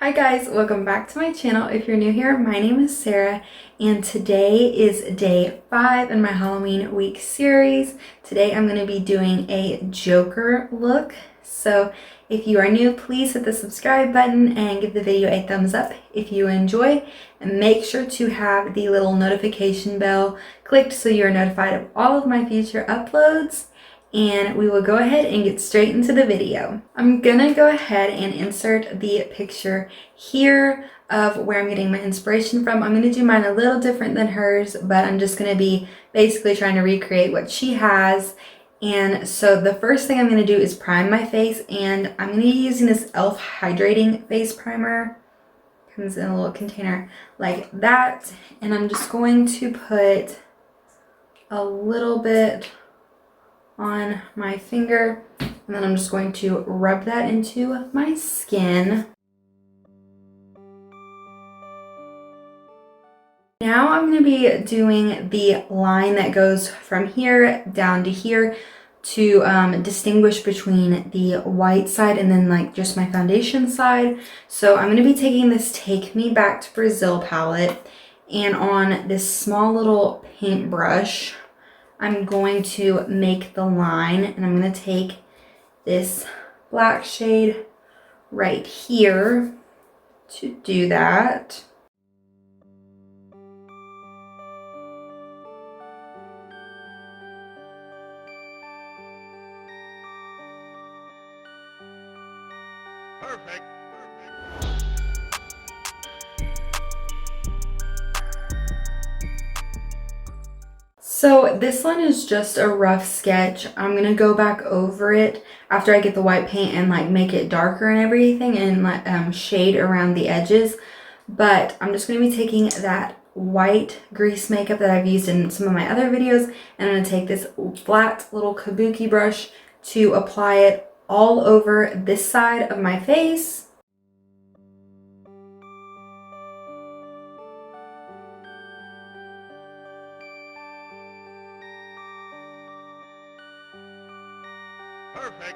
Hi guys, welcome back to my channel. If you're new here, my name is Sarah and today is day 5 in my Halloween week series. Today I'm going to be doing a Joker look. So if you are new, please hit the subscribe button and give the video a thumbs up if you enjoy. And make sure to have the little notification bell clicked so you're notified of all of my future uploads. And we will go ahead and get straight into the video. I'm gonna go ahead and insert the picture here of where I'm getting my inspiration from. I'm gonna do mine a little different than hers, but I'm just gonna be basically trying to recreate what she has. And so the first thing I'm gonna do is prime my face, and I'm gonna be using this e.l.f. hydrating face primer. Comes in a little container like that. And I'm just going to put a little bit on my finger, and then I'm just going to rub that into my skin. Now I'm going to be doing the line that goes from here down to here to distinguish between the white side and then like just my foundation side. So I'm going to be taking this Take Me Back to Brazil palette, and on this small little paintbrush I'm going to make the line, and I'm going to take this black shade right here to do that. Perfect. So this one is just a rough sketch. I'm gonna go back over it after I get the white paint and like make it darker and everything, and like shade around the edges. But I'm just gonna be taking that white grease makeup that I've used in some of my other videos, and I'm gonna take this flat little kabuki brush to apply it all over this side of my face. Perfect.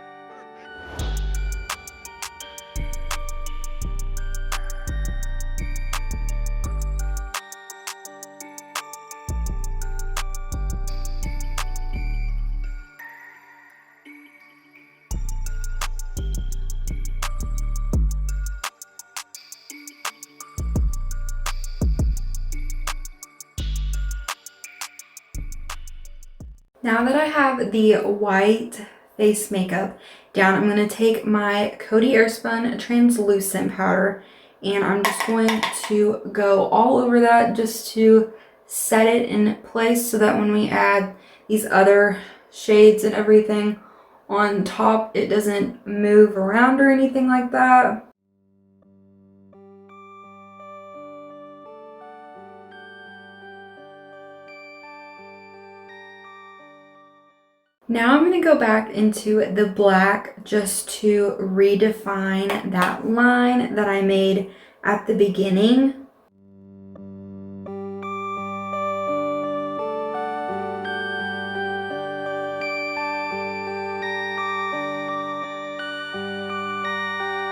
Now that I have the white face makeup down, I'm going to take my Cody Airspun translucent powder, and I'm just going to go all over that just to set it in place so that when we add these other shades and everything on top, it doesn't move around or anything like that. Now I'm going to go back into the black just to redefine that line that I made at the beginning.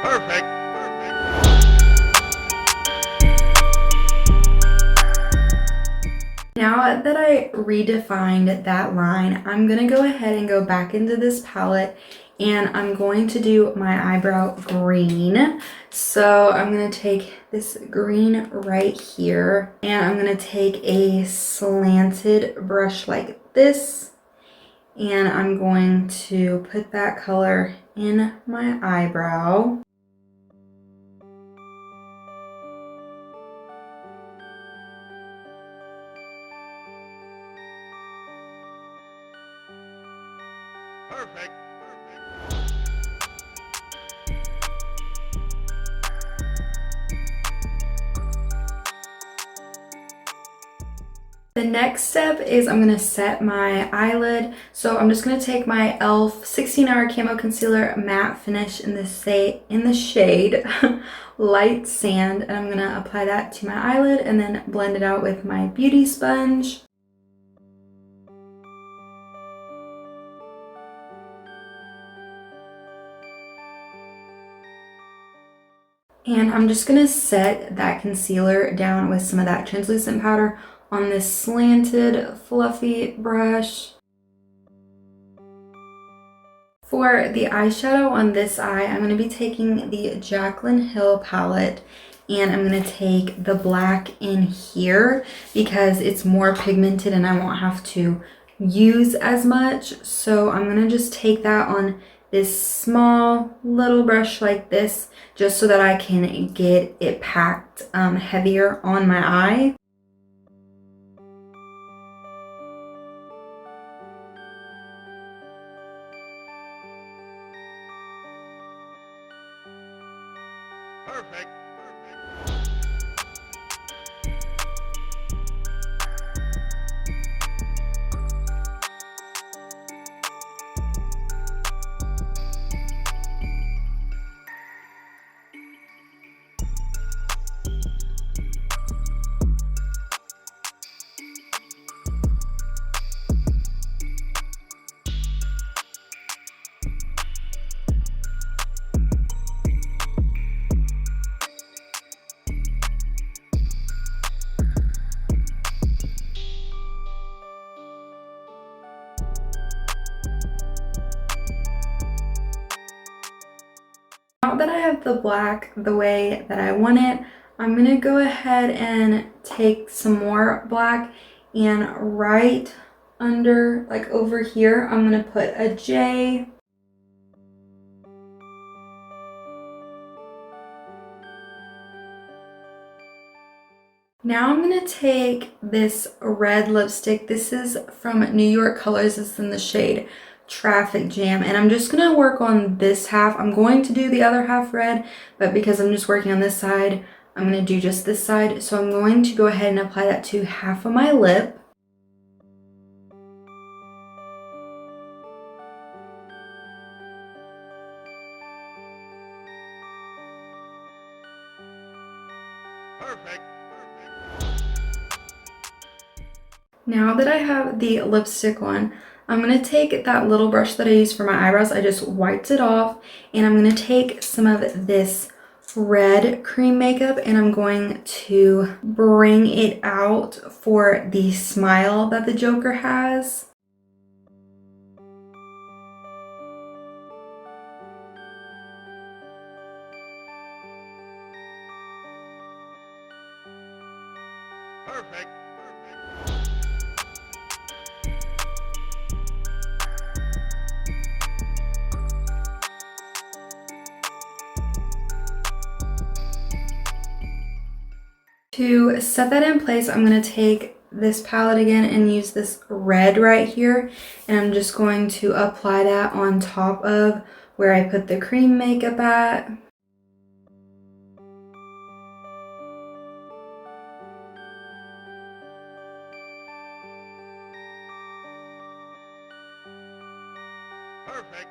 Perfect. Now that I redefined that line, I'm going to go ahead and go back into this palette, and I'm going to do my eyebrow green. So I'm going to take this green right here, and I'm going to take a slanted brush like this, and I'm going to put that color in my eyebrow. Perfect. The next step is I'm going to set my eyelid. So I'm just going to take my e.l.f. 16-Hour Camo Concealer Matte Finish in the shade Light Sand, and I'm going to apply that to my eyelid and then blend it out with my beauty sponge. And I'm just going to set that concealer down with some of that translucent powder on this slanted, fluffy brush. For the eyeshadow on this eye, I'm going to be taking the Jaclyn Hill palette, and I'm going to take the black in here because it's more pigmented and I won't have to use as much. So I'm going to just take that on this small little brush like this, just so that I can get it packed heavier on my eye. Perfect. Now that I have the black the way that I want it, I'm going to go ahead and take some more black, and right under, like over here, I'm going to put a J. Now I'm going to take this red lipstick. This is from New York Colors. It's in the shade Traffic Jam, and I'm just going to work on this half. I'm going to do the other half red, but because I'm just working on this side, I'm going to do just this side. So I'm going to go ahead and apply that to half of my lip. Perfect. Now that I have the lipstick on, I'm going to take that little brush that I used for my eyebrows. I just wiped it off, and I'm going to take some of this red cream makeup, and I'm going to bring it out for the smile that the Joker has. Perfect. To set that in place, I'm going to take this palette again and use this red right here, and I'm just going to apply that on top of where I put the cream makeup at. Perfect.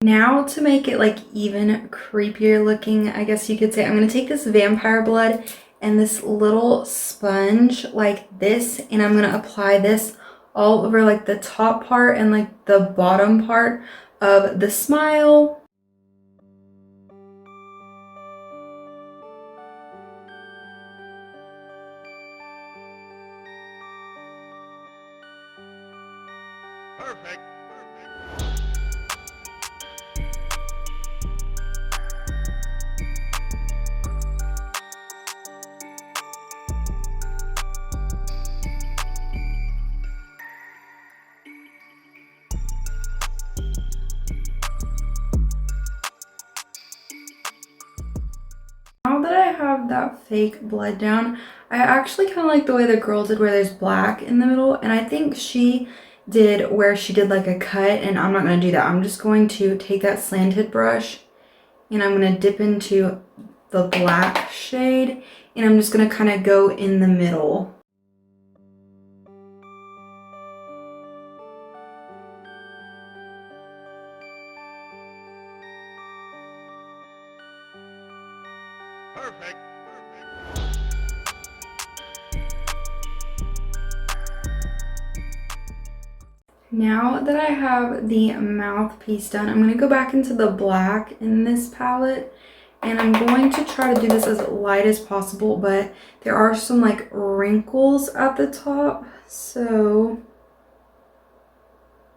Now to make it like even creepier looking, I guess you could say, I'm going to take this vampire blood and this little sponge like this, and I'm going to apply this all over like the top part and like the bottom part of the smile. Perfect. Now that I have that fake blood down, I actually kind of like the way the girl did where there's black in the middle, and I think she did where she did like a cut, and I'm not going to do that. I'm just going to take that slanted brush, and I'm going to dip into the black shade, and I'm just going to kind of go in the middle. Perfect. Now that I have the mouthpiece done, I'm going to go back into the black in this palette, And I'm going to try to do this as light as possible, but there are some like wrinkles at the top. So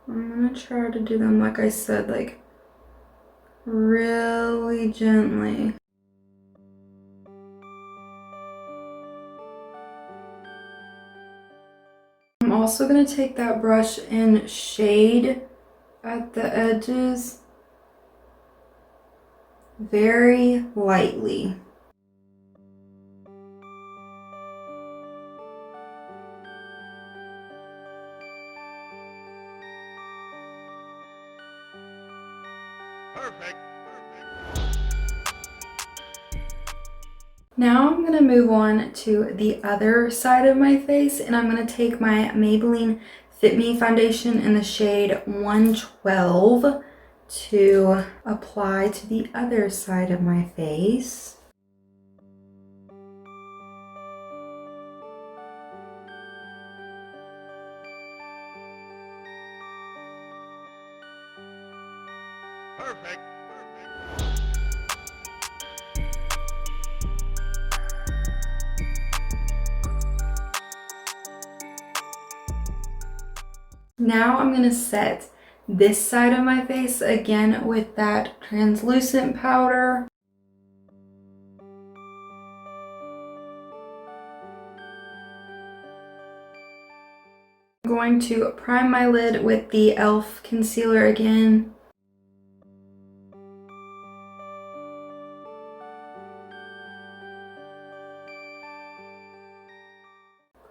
I'm gonna try to do them, like I said, like really gently. I'm also gonna take that brush and shade at the edges very lightly. Perfect. Now I'm going to move on to the other side of my face, and I'm going to take my Maybelline Fit Me foundation in the shade 112 to apply to the other side of my face. Perfect. Now I'm going to set this side of my face again with that translucent powder. I'm going to prime my lid with the e.l.f. concealer again.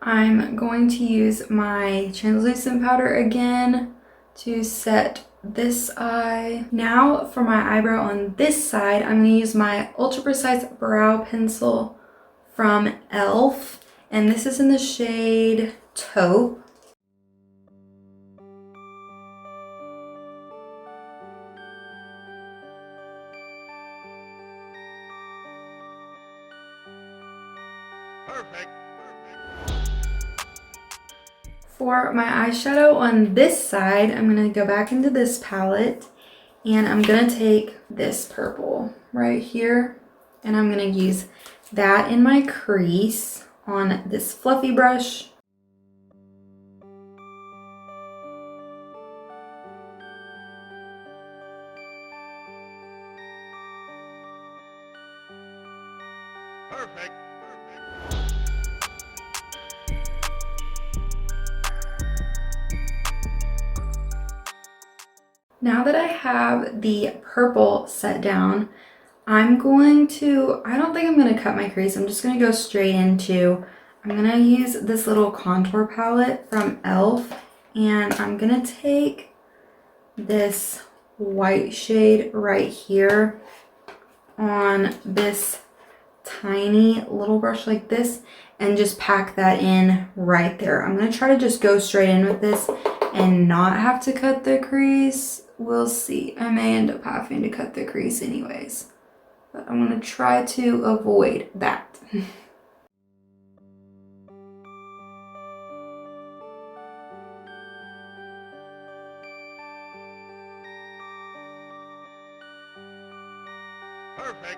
I'm going to use my translucent powder again to set this eye. Now for my eyebrow on this side, I'm going to use my Ultra Precise Brow Pencil from e.l.f. and this is in the shade Taupe. Perfect. For my eyeshadow on this side, I'm going to go back into this palette and I'm going to take this purple right here and I'm going to use that in my crease on this fluffy brush. Perfect. Now that I have the purple set down, I'm going to, I don't think I'm going to cut my crease. I'm just going to go straight into, I'm going to use this little contour palette from e.l.f. and I'm going to take this white shade right here on this tiny little brush like this and just pack that in right there. I'm going to try to just go straight in with this and not have to cut the crease. We'll see. I may end up having to cut the crease anyways, but I'm going to try to avoid that. Perfect.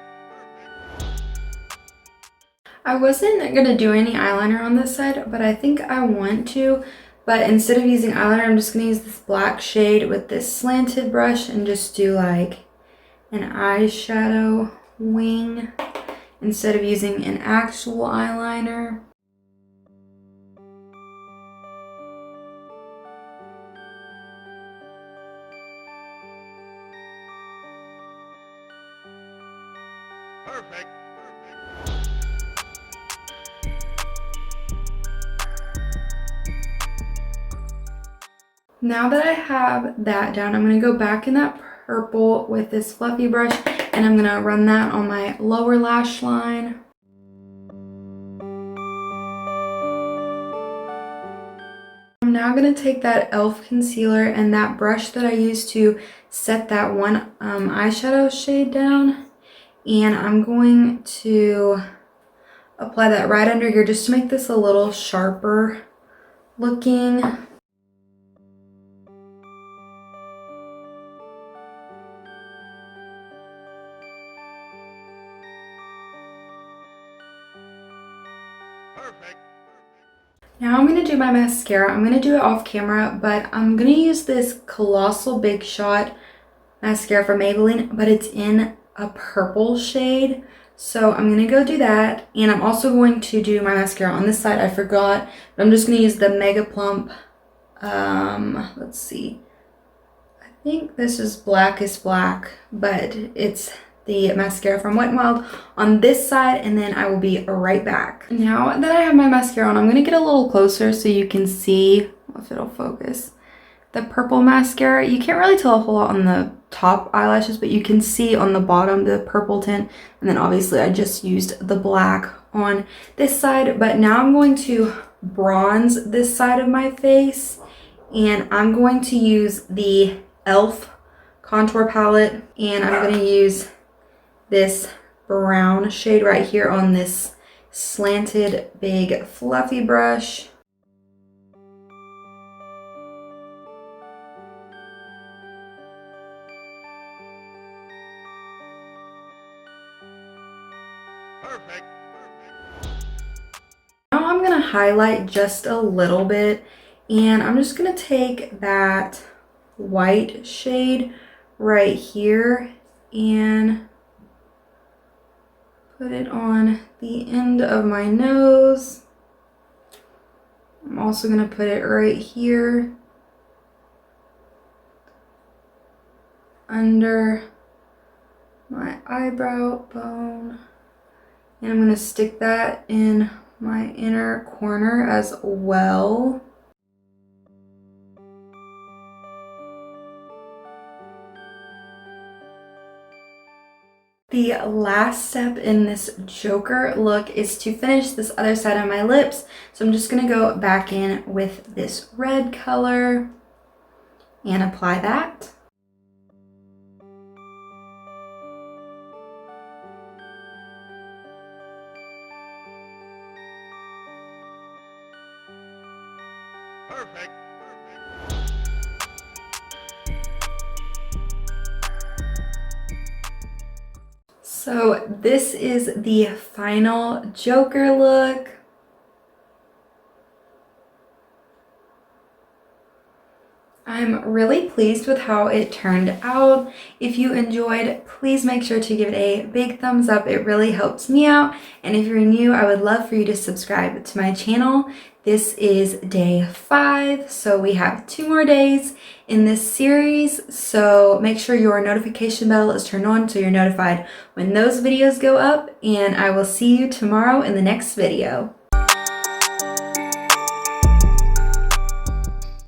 I wasn't going to do any eyeliner on this side, but I think I want to. But instead of using eyeliner, I'm just going to use this black shade with this slanted brush and just do like an eyeshadow wing instead of using an actual eyeliner. Perfect. Now that I have that down, I'm going to go back in that purple with this fluffy brush and I'm going to run that on my lower lash line. I'm now going to take that e.l.f. concealer and that brush that I used to set that one eyeshadow shade down, and I'm going to apply that right under here just to make this a little sharper looking. Perfect. Now I'm going to do my mascara. I'm going to do it off camera, but I'm going to use this Colossal Big Shot mascara from Maybelline, but it's in a purple shade. So I'm going to go do that. And I'm also going to do my mascara on this side. I forgot, but I'm just going to use the Mega Plump. Let's see. I think this is Blackest Black, but it's the mascara from Wet n Wild on this side, and then I will be right back. Now that I have my mascara on, I'm going to get a little closer so you can see if it'll focus. The purple mascara, you can't really tell a whole lot on the top eyelashes, but you can see on the bottom the purple tint, and then obviously I just used the black on this side. But now I'm going to bronze this side of my face, and I'm going to use the e.l.f. contour palette, and I'm going to use this brown shade right here on this slanted big fluffy brush. Perfect. Now I'm going to highlight just a little bit, and I'm just going to take that white shade right here and put it on the end of my nose. I'm also going to put it right here under my eyebrow bone. And I'm going to stick that in my inner corner as well. The last step in this Joker look is to finish this other side of my lips. So I'm just going to go back in with this red color and apply that. Perfect. So this is the final Joker look. I'm really pleased with how it turned out. If you enjoyed, please make sure to give it a big thumbs up. It really helps me out. And if you're new, I would love for you to subscribe to my channel. This is day 5, so we have 2 more days in this series. So make sure your notification bell is turned on so you're notified when those videos go up. And I will see you tomorrow in the next video.